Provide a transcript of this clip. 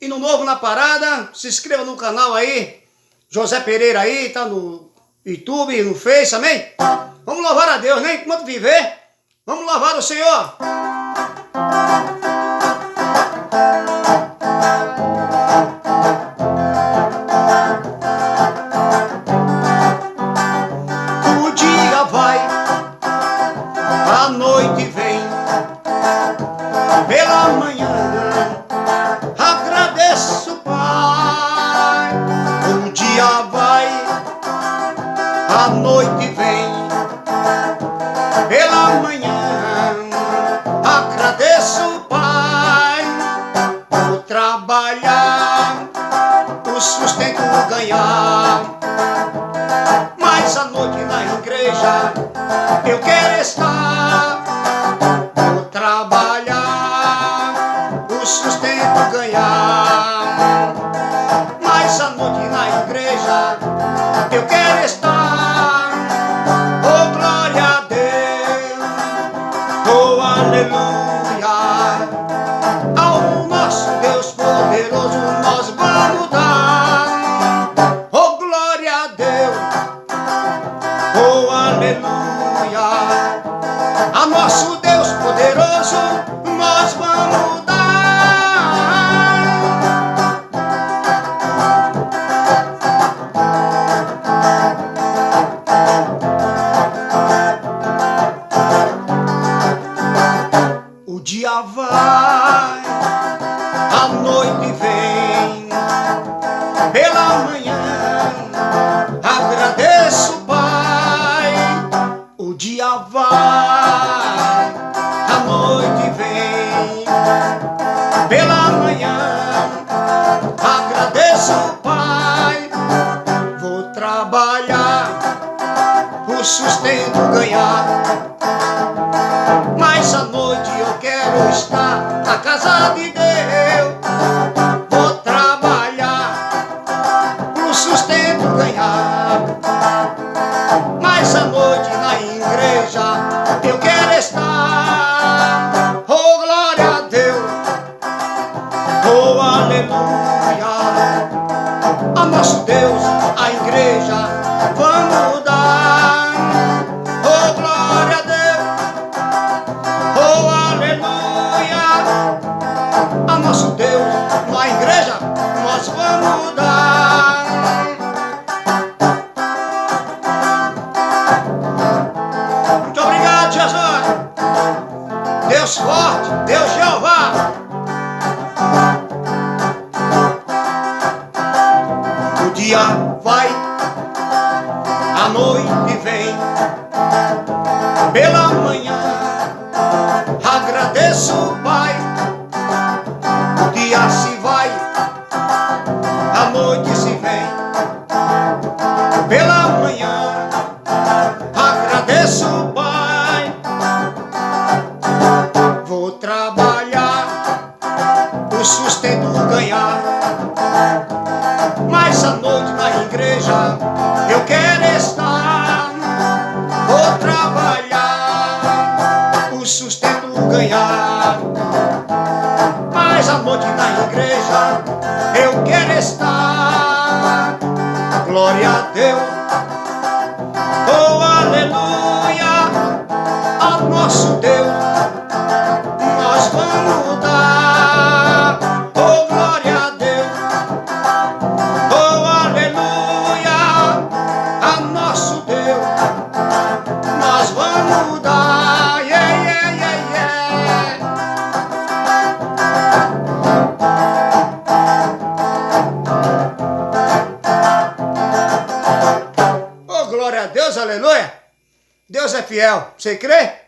E no Novo na Parada, se inscreva no canal aí, José Pereira aí, tá no YouTube, no Face, amém? Vamos louvar a Deus, né? Enquanto viver, vamos louvar o Senhor. O dia vai, a noite vem, pela manhã agradeço, Pai. O dia vai, a noite vem, pela manhã agradeço, Pai. Vou trabalhar, o sustento ganhar, mas à noite na igreja eu quero estar. Vou trabalhar, o sustento ganhar, mas à noite na igreja eu quero estar. Oh, glória a Deus, oh, aleluia, ao nosso Deus poderoso nós vamos dar. Oh, glória a Deus, oh, aleluia, a nosso Deus poderoso nós vamos dar. O dia vai, a noite vem, pela manhã agradeço, Pai. O dia vai, a noite vem, pela manhã agradeço, Pai. Vou trabalhar, o sustento ganhar, mas à noite eu quero estar na casa de Deus. Vou trabalhar, o sustento ganhar, mas à noite na igreja eu quero estar. Oh, glória a Deus, oh, aleluia, a nosso Deus, a igreja vamos dar. Oh, glória a Deus, oh, aleluia, a nosso Deus, na igreja nós vamos dar. Muito obrigado, Jesus. Deus forte, Deus Jeová. O dia vai, a noite vem, pela manhã agradeço, Pai. O dia se vai, a noite se vem, pela manhã agradeço, Pai. Vou trabalhar, o sustento ganhar, mas à noite na igreja eu quero estar. Vou trabalhar, o sustento ganhar, mas à noite na igreja eu quero estar. Glória a Deus, oh, aleluia, ao nosso Deus nós vamos dar. Oh, glória a Deus, oh, aleluia, a nosso Deus nós vamos dar. Yeah, yeah, yeah, yeah. Oh, glória a Deus, aleluia. Deus é fiel, você crê?